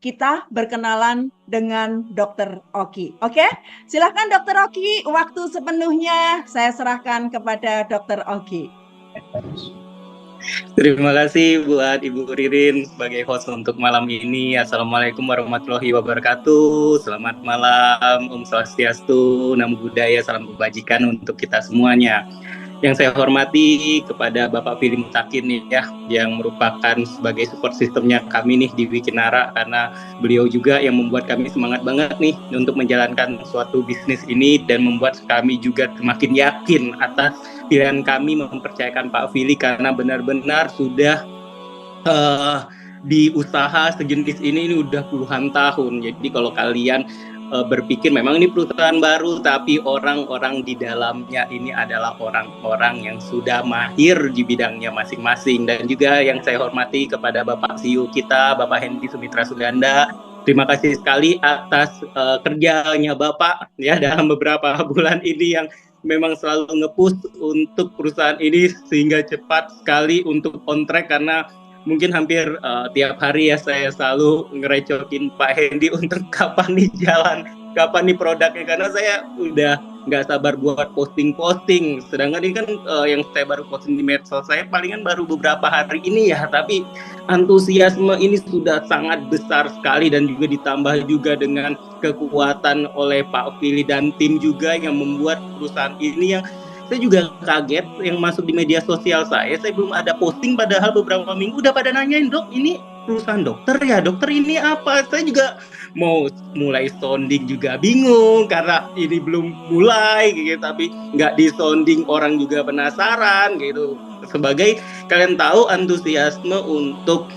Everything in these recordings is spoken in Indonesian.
kita berkenalan dengan Dr. Oki. Oke, silahkan Dr. Oki, waktu sepenuhnya saya serahkan kepada Dr. Oki. Terima kasih buat Ibu Ririn sebagai host untuk malam ini. Assalamualaikum warahmatullahi wabarakatuh. Selamat malam, Om Swastiastu, Namo Buddhaya, salam kebajikan untuk kita semuanya. Yang saya hormati kepada Bapak Fili Mutakin nih ya, yang merupakan sebagai support sistemnya kami nih di Wikinara, karena beliau juga yang membuat kami semangat banget nih untuk menjalankan suatu bisnis ini dan membuat kami juga semakin yakin atas pilihan kami mempercayakan Pak Fili, karena benar-benar sudah di usaha sejenis ini udah puluhan tahun. Jadi kalau kalian berpikir memang ini perusahaan baru, tapi orang-orang di dalamnya ini adalah orang-orang yang sudah mahir di bidangnya masing-masing. Dan juga yang saya hormati kepada Bapak CEO kita, Bapak Hendy Sumitra Suganda. Terima kasih sekali atas kerjanya Bapak ya dalam beberapa bulan ini, yang memang selalu nge-push untuk perusahaan ini sehingga cepat sekali untuk on track, karena mungkin hampir tiap hari ya saya selalu ngerecokin Pak Hendy untuk kapan nih jalan, kapan nih produknya, karena saya udah nggak sabar buat posting-posting. Sedangkan ini kan yang saya baru posting di medsos saya palingan baru beberapa hari ini ya, tapi antusiasme ini sudah sangat besar sekali, dan juga ditambah juga dengan kekuatan oleh Pak Fili dan tim juga yang membuat perusahaan ini yang saya juga kaget yang masuk di media sosial saya belum ada posting, padahal beberapa minggu udah pada nanyain, dok ini perusahaan dokter ya, dokter ini apa? Saya juga mau mulai sounding juga bingung karena ini belum mulai gitu, tapi nggak di sounding orang juga penasaran gitu. Sebagai kalian tahu antusiasme untuk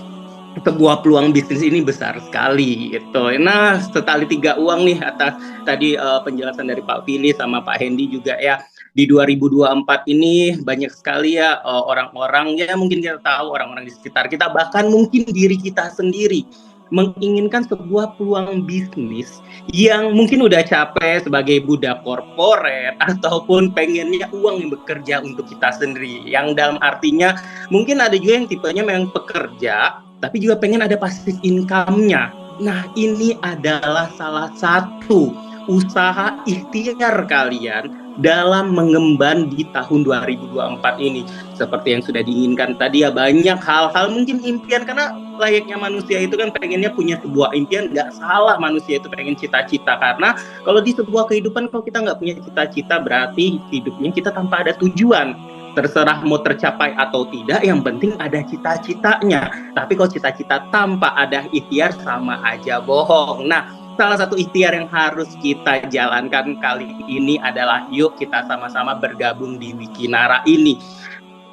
sebuah peluang bisnis ini besar sekali gitu. Nah, setali tiga uang nih atas tadi penjelasan dari Pak Fili sama Pak Hendy juga ya. Di 2024 ini banyak sekali ya orang-orang, ya mungkin kita tahu orang-orang di sekitar kita, bahkan mungkin diri kita sendiri menginginkan sebuah peluang bisnis yang mungkin udah capek sebagai budak korporat, ataupun pengennya uang yang bekerja untuk kita sendiri, yang dalam artinya mungkin ada juga yang tipenya memang pekerja tapi juga pengen ada passive income-nya. Nah, ini adalah salah satu usaha ikhtiar kalian dalam mengemban di tahun 2024 ini. Seperti yang sudah diinginkan tadi ya, banyak hal-hal mungkin impian, karena layaknya manusia itu kan pengennya punya sebuah impian. Nggak salah manusia itu pengen cita-cita, karena kalau di sebuah kehidupan kalau kita nggak punya cita-cita berarti hidupnya kita tanpa ada tujuan. Terserah mau tercapai atau tidak, yang penting ada cita-citanya. Tapi kalau cita-cita tanpa ada ikhtiar sama aja bohong. Nah, salah satu ikhtiar yang harus kita jalankan kali ini adalah yuk kita sama-sama bergabung di Wikinara ini.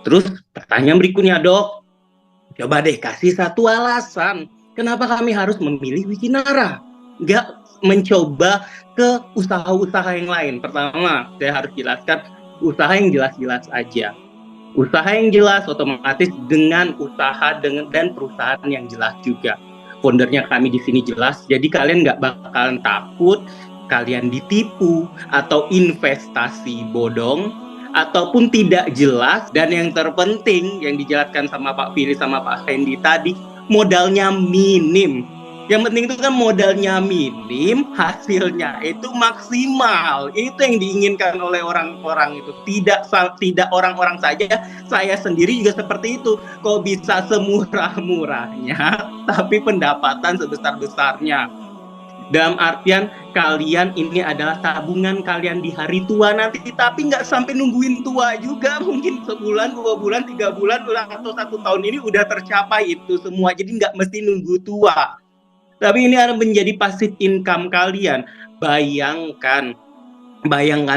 Terus pertanyaan berikutnya, dok, coba deh kasih satu alasan kenapa kami harus memilih Wikinara, nggak mencoba ke usaha-usaha yang lain. Pertama, saya harus jelaskan usaha yang jelas-jelas aja. Usaha yang jelas otomatis dengan usaha dan perusahaan yang jelas juga. Foundernya kami di sini jelas, jadi kalian nggak bakalan takut kalian ditipu atau investasi bodong ataupun tidak jelas. Dan yang terpenting yang dijelaskan sama Pak Fili sama Pak Hendy tadi, modalnya minim. Yang penting itu kan modalnya minim, hasilnya itu maksimal. Itu yang diinginkan oleh orang-orang itu. Tidak orang-orang saja, saya sendiri juga seperti itu. Kok bisa semurah-murahnya, tapi pendapatan sebesar-besarnya. Dalam artian kalian ini adalah tabungan kalian di hari tua nanti, tapi nggak sampai nungguin tua juga. Mungkin sebulan, 2 bulan, 3 bulan, atau 1 tahun ini udah tercapai itu semua. Jadi nggak mesti nunggu tua. Tapi ini akan menjadi passive income kalian. Bayangkan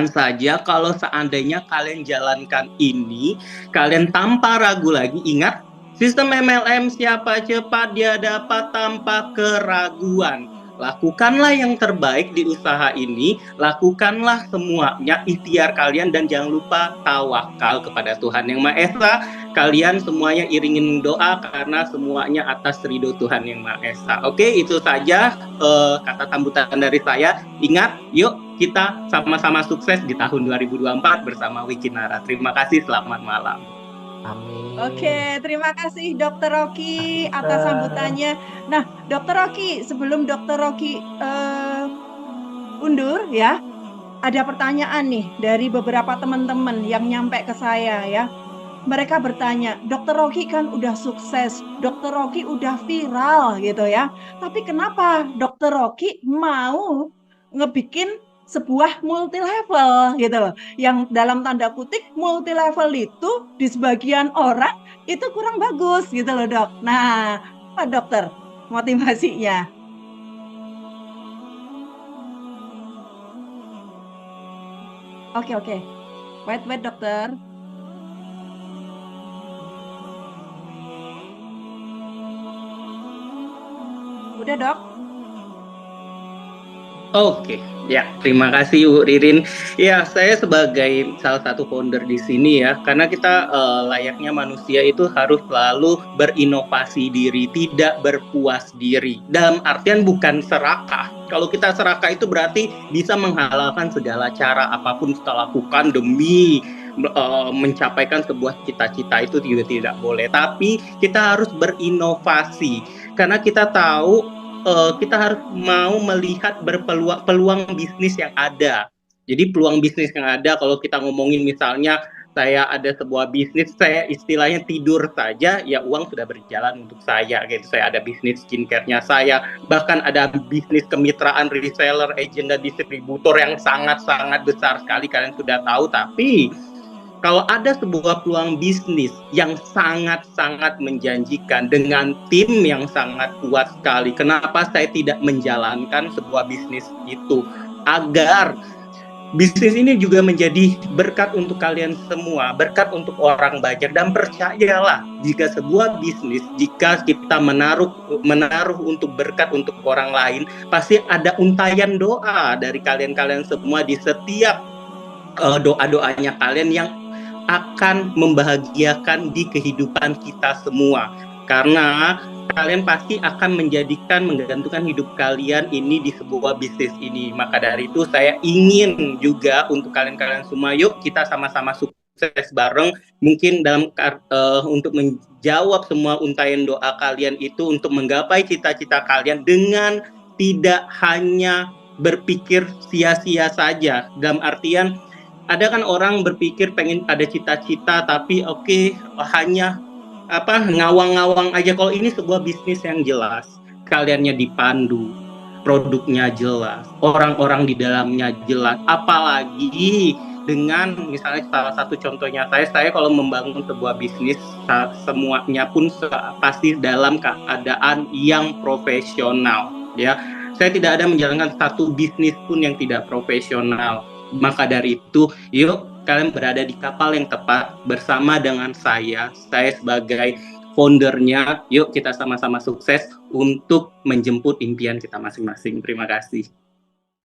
saja kalau seandainya kalian jalankan ini, kalian tanpa ragu lagi. Ingat, sistem MLM siapa cepat dia dapat tanpa keraguan. Lakukanlah yang terbaik di usaha ini, lakukanlah semuanya ikhtiar kalian, dan jangan lupa tawakal kepada Tuhan Yang Maha Esa. Kalian semuanya iringin doa karena semuanya atas ridho Tuhan Yang Maha Esa. Oke, itu saja kata sambutan dari saya. Ingat, yuk kita sama-sama sukses di tahun 2024 bersama Wikinara. Terima kasih, selamat malam. Amin. Oke, terima kasih Dokter Rocky Makasih, atas dokter. sambutannya. Nah, Dokter Rocky, sebelum Dokter Rocky undur ya, ada pertanyaan nih dari beberapa teman-teman yang nyampe ke saya ya. Mereka bertanya, Dokter Rocky kan udah sukses, Dokter Rocky udah viral gitu ya. Tapi kenapa Dokter Rocky mau ngebikin sebuah multi level gitu loh. Yang dalam tanda kutip multi level itu di sebagian orang itu kurang bagus gitu loh, Dok. Nah, apa dokter motivasinya? Oke, oke. Wait, wait, dokter. Udah, Dok? Oke, ya terima kasih Bu Ririn. Ya, saya sebagai salah satu founder di sini ya, karena kita layaknya manusia itu harus selalu berinovasi diri, tidak berpuas diri. Dalam artian bukan serakah. Kalau kita serakah itu berarti bisa menghalalkan segala cara apapun kita lakukan demi mencapaikan sebuah cita-cita, itu juga tidak boleh. Tapi kita harus berinovasi karena kita tahu kita harus mau melihat peluang bisnis yang ada. Jadi peluang bisnis yang ada, kalau kita ngomongin misalnya saya ada sebuah bisnis, saya istilahnya tidur saja, ya uang sudah berjalan untuk saya. Gitu. Saya ada bisnis skincare-nya saya, bahkan ada bisnis kemitraan reseller, agent dan distributor yang sangat-sangat besar sekali, kalian sudah tahu. Tapi kalau ada sebuah peluang bisnis yang sangat-sangat menjanjikan dengan tim yang sangat kuat sekali, kenapa saya tidak menjalankan sebuah bisnis itu agar bisnis ini juga menjadi berkat untuk kalian semua, berkat untuk orang banyak. Dan percayalah, jika sebuah bisnis, jika kita menaruh untuk berkat untuk orang lain, pasti ada untayan doa dari kalian-kalian semua di setiap doa-doanya kalian yang akan membahagiakan di kehidupan kita semua. Karena kalian pasti akan menggantungkan hidup kalian ini di sebuah bisnis ini. Maka dari itu saya ingin juga untuk kalian-kalian semua, yuk kita sama-sama sukses bareng. Mungkin dalam untuk menjawab semua untayan doa kalian itu, untuk menggapai cita-cita kalian dengan tidak hanya berpikir sia-sia saja. Dalam artian ada kan orang berpikir pengen ada cita-cita tapi hanya ngawang-ngawang aja. Kalau ini sebuah bisnis yang jelas, kaliannya dipandu, produknya jelas, orang-orang di dalamnya jelas, apalagi dengan misalnya salah satu contohnya saya kalau membangun sebuah bisnis, semuanya pun pasti dalam keadaan yang profesional ya. Saya tidak ada menjalankan satu bisnis pun yang tidak profesional. Maka dari itu, yuk kalian berada di kapal yang tepat bersama dengan saya sebagai foundernya. Yuk kita sama-sama sukses untuk menjemput impian kita masing-masing. Terima kasih.